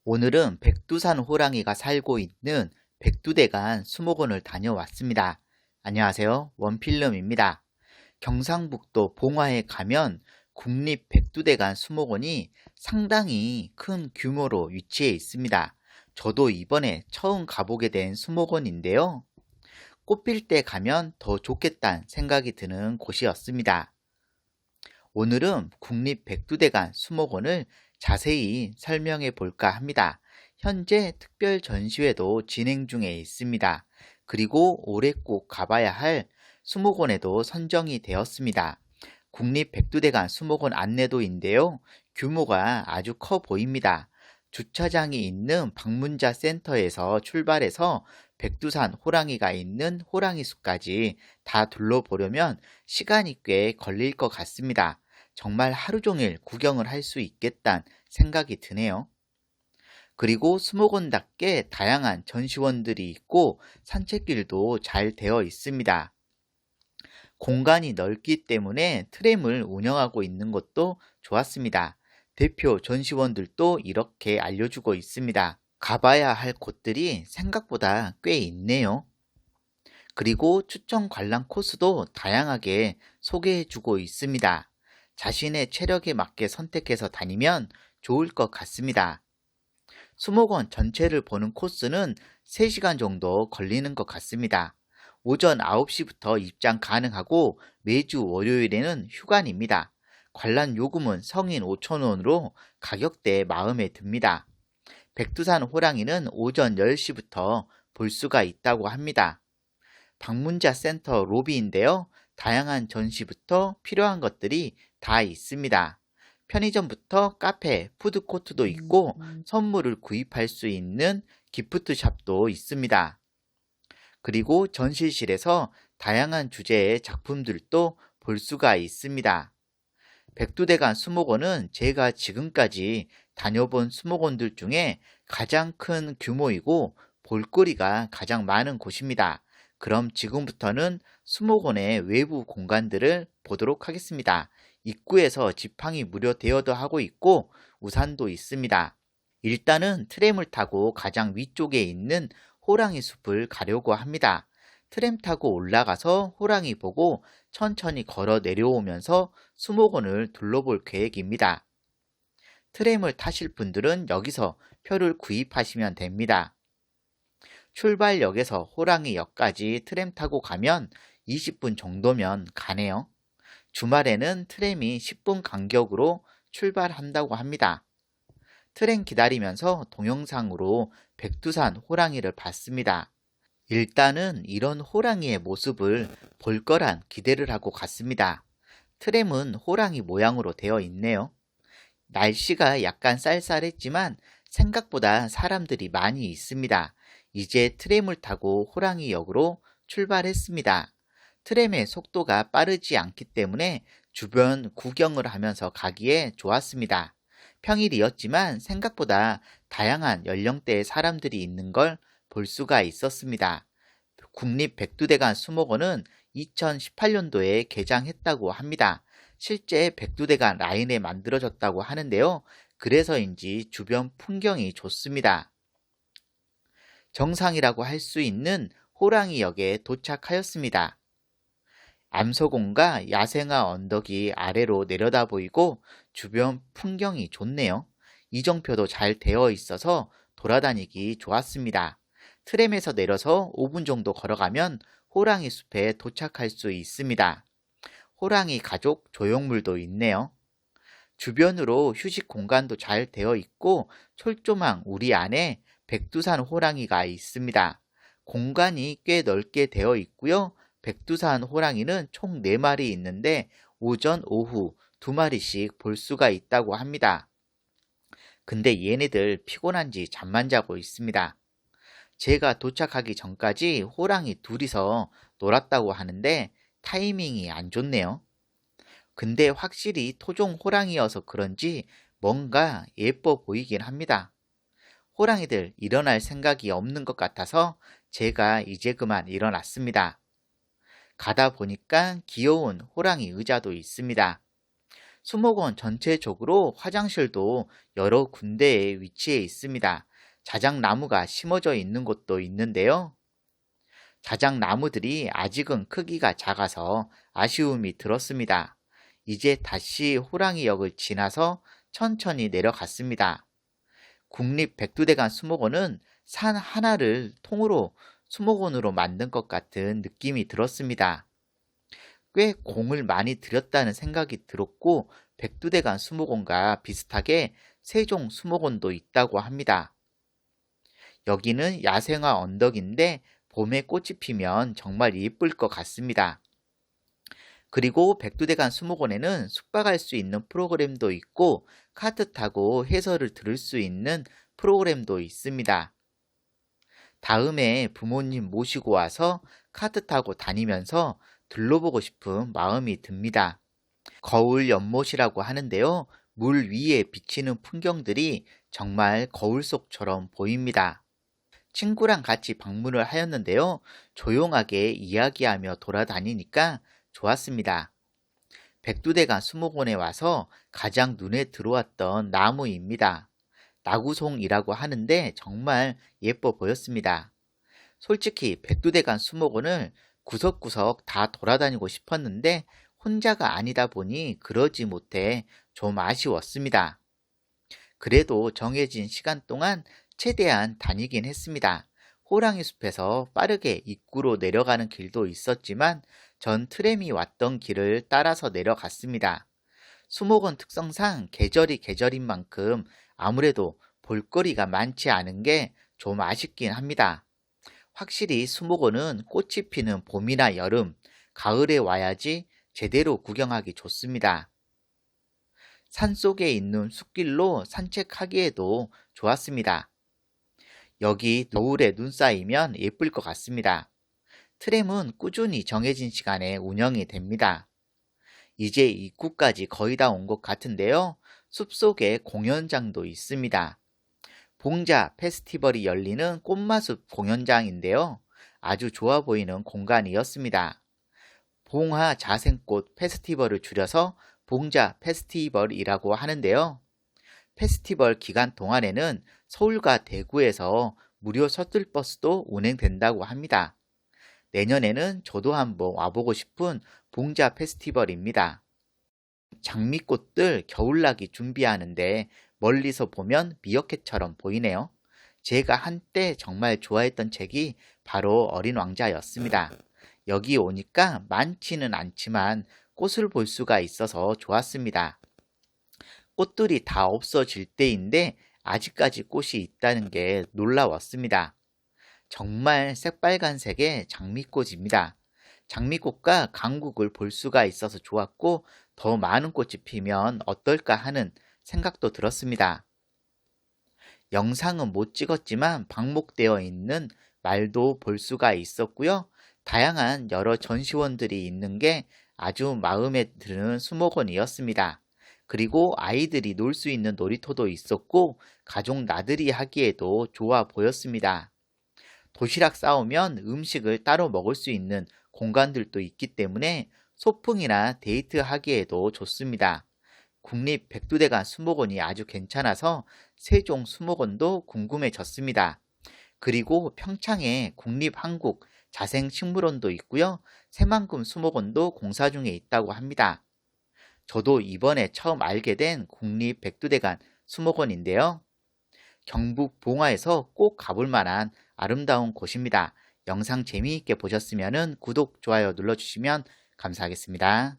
오늘은 백두산 호랑이가 살고 있는 백두대간 수목원을 다녀왔습니다. 안녕하세요. 원필름입니다. 경상북도 봉화에 가면 국립 백두대간 수목원이 상당히 큰 규모로 위치해 있습니다. 저도 이번에 처음 가보게 된 수목원인데요. 꽃필 때 가면 더 좋겠다는 생각이 드는 곳이었습니다. 오늘은 국립 백두대간 수목원을 자세히 설명해 볼까 합니다. 현재 특별 전시회도 진행 중에 있습니다. 그리고 올해 꼭 가봐야 할 수목원에도 선정이 되었습니다. 국립 백두대간 수목원 안내도인데요. 규모가 아주 커 보입니다. 주차장이 있는 방문자 센터에서 출발해서 백두산 호랑이가 있는 호랑이 숲까지 다 둘러보려면 시간이 꽤 걸릴 것 같습니다. 정말 하루 종일 구경을 할 수 있겠다는 생각이 드네요. 그리고 수목원답게 다양한 전시원들이 있고 산책길도 잘 되어 있습니다. 공간이 넓기 때문에 트램을 운영하고 있는 것도 좋았습니다. 대표 전시원들도 이렇게 알려주고 있습니다. 가봐야 할 곳들이 생각보다 꽤 있네요. 그리고 추천 관람 코스도 다양하게 소개해주고 있습니다. 자신의 체력에 맞게 선택해서 다니면 좋을 것 같습니다. 수목원 전체를 보는 코스는 3시간 정도 걸리는 것 같습니다. 오전 9시부터 입장 가능하고 매주 월요일에는 휴관입니다. 관람 요금은 성인 5,000원으로 가격대 마음에 듭니다. 백두산 호랑이는 오전 10시부터 볼 수가 있다고 합니다. 방문자 센터 로비인데요. 다양한 전시부터 필요한 것들이 다 있습니다. 편의점부터 카페, 푸드코트도 있고 선물을 구입할 수 있는 기프트샵도 있습니다. 그리고 전시실에서 다양한 주제의 작품들도 볼 수가 있습니다. 백두대간 수목원은 제가 지금까지 다녀본 수목원들 중에 가장 큰 규모이고 볼거리가 가장 많은 곳입니다. 그럼 지금부터는 수목원의 외부 공간들을 보도록 하겠습니다. 입구에서 지팡이 무료 대여도 하고 있고 우산도 있습니다. 일단은 트램을 타고 가장 위쪽에 있는 호랑이 숲을 가려고 합니다. 트램 타고 올라가서 호랑이 보고 천천히 걸어 내려오면서 수목원을 둘러볼 계획입니다. 트램을 타실 분들은 여기서 표를 구입하시면 됩니다. 출발역에서 호랑이역까지 트램 타고 가면 20분 정도면 가네요. 주말에는 트램이 10분 간격으로 출발한다고 합니다. 트램 기다리면서 동영상으로 백두산 호랑이를 봤습니다. 일단은 이런 호랑이의 모습을 볼 거란 기대를 하고 갔습니다. 트램은 호랑이 모양으로 되어 있네요. 날씨가 약간 쌀쌀했지만 생각보다 사람들이 많이 있습니다. 이제 트램을 타고 호랑이역으로 출발했습니다. 트램의 속도가 빠르지 않기 때문에 주변 구경을 하면서 가기에 좋았습니다. 평일이었지만 생각보다 다양한 연령대의 사람들이 있는 걸 볼 수가 있었습니다. 국립 백두대간 수목원은 2018년도에 개장했다고 합니다. 실제 백두대간 라인에 만들어졌다고 하는데요. 그래서인지 주변 풍경이 좋습니다. 정상이라고 할 수 있는 호랑이역에 도착하였습니다. 암소공과 야생화 언덕이 아래로 내려다 보이고 주변 풍경이 좋네요. 이정표도 잘 되어 있어서 돌아다니기 좋았습니다. 트램에서 내려서 5분 정도 걸어가면 호랑이 숲에 도착할 수 있습니다. 호랑이 가족 조형물도 있네요. 주변으로 휴식 공간도 잘 되어 있고 철조망 우리 안에 백두산 호랑이가 있습니다. 공간이 꽤 넓게 되어 있고요. 백두산 호랑이는 총 4마리 있는데 오전, 오후 2마리씩 볼 수가 있다고 합니다. 근데 얘네들 피곤한지 잠만 자고 있습니다. 제가 도착하기 전까지 호랑이 둘이서 놀았다고 하는데 타이밍이 안 좋네요. 근데 확실히 토종 호랑이여서 그런지 뭔가 예뻐 보이긴 합니다. 호랑이들 일어날 생각이 없는 것 같아서 제가 이제 그만 일어났습니다. 가다 보니까 귀여운 호랑이 의자도 있습니다. 수목원 전체적으로 화장실도 여러 군데에 위치해 있습니다. 자작나무가 심어져 있는 곳도 있는데요. 자작나무들이 아직은 크기가 작아서 아쉬움이 들었습니다. 이제 다시 호랑이역을 지나서 천천히 내려갔습니다. 국립백두대간 수목원은 산 하나를 통으로 수목원으로 만든 것 같은 느낌이 들었습니다. 꽤 공을 많이 들였다는 생각이 들었고 백두대간 수목원과 비슷하게 세종 수목원도 있다고 합니다. 여기는 야생화 언덕인데 봄에 꽃이 피면 정말 예쁠 것 같습니다. 그리고 백두대간 수목원에는 숙박할 수 있는 프로그램도 있고 카트 타고 해설을 들을 수 있는 프로그램도 있습니다. 다음에 부모님 모시고 와서 카트 타고 다니면서 둘러보고 싶은 마음이 듭니다. 거울 연못이라고 하는데요. 물 위에 비치는 풍경들이 정말 거울 속처럼 보입니다. 친구랑 같이 방문을 하였는데요. 조용하게 이야기하며 돌아다니니까 좋았습니다. 백두대간 수목원에 와서 가장 눈에 들어왔던 나무입니다. 나구송이라고 하는데 정말 예뻐 보였습니다. 솔직히 백두대간 수목원을 구석구석 다 돌아다니고 싶었는데 혼자가 아니다 보니 그러지 못해 좀 아쉬웠습니다. 그래도 정해진 시간 동안 최대한 다니긴 했습니다. 호랑이 숲에서 빠르게 입구로 내려가는 길도 있었지만 전 트램이 왔던 길을 따라서 내려갔습니다. 수목원 특성상 계절이 계절인 만큼 아무래도 볼거리가 많지 않은 게 좀 아쉽긴 합니다. 확실히 수목원은 꽃이 피는 봄이나 여름, 가을에 와야지 제대로 구경하기 좋습니다. 산속에 있는 숲길로 산책하기에도 좋았습니다. 여기 겨울에 눈 쌓이면 예쁠 것 같습니다. 트램은 꾸준히 정해진 시간에 운영이 됩니다. 이제 입구까지 거의 다 온 것 같은데요. 숲속에 공연장도 있습니다. 봉자 페스티벌이 열리는 꽃마숲 공연장인데요. 아주 좋아 보이는 공간이었습니다. 봉화 자생꽃 페스티벌을 줄여서 봉자 페스티벌이라고 하는데요. 페스티벌 기간 동안에는 서울과 대구에서 무료 셔틀버스도 운행된다고 합니다. 내년에는 저도 한번 와보고 싶은 봉자 페스티벌입니다. 장미꽃들 겨울나기 준비하는데 멀리서 보면 미어캣처럼 보이네요. 제가 한때 정말 좋아했던 책이 바로 어린 왕자였습니다. 여기 오니까 많지는 않지만 꽃을 볼 수가 있어서 좋았습니다. 꽃들이 다 없어질 때인데 아직까지 꽃이 있다는 게 놀라웠습니다. 정말 새빨간색의 장미꽃입니다. 장미꽃과 강국을 볼 수가 있어서 좋았고 더 많은 꽃이 피면 어떨까 하는 생각도 들었습니다. 영상은 못 찍었지만 방목되어 있는 말도 볼 수가 있었고요. 다양한 여러 전시원들이 있는 게 아주 마음에 드는 수목원이었습니다. 그리고 아이들이 놀 수 있는 놀이터도 있었고 가족 나들이 하기에도 좋아 보였습니다. 도시락 싸오면 음식을 따로 먹을 수 있는 공간들도 있기 때문에 소풍이나 데이트하기에도 좋습니다. 국립 백두대간 수목원이 아주 괜찮아서 세종 수목원도 궁금해졌습니다. 그리고 평창에 국립한국 자생식물원도 있고요. 새만금 수목원도 공사 중에 있다고 합니다. 저도 이번에 처음 알게 된 국립 백두대간 수목원인데요. 경북 봉화에서 꼭 가볼 만한 아름다운 곳입니다. 영상 재미있게 보셨으면 구독, 좋아요 눌러주시면 감사하겠습니다.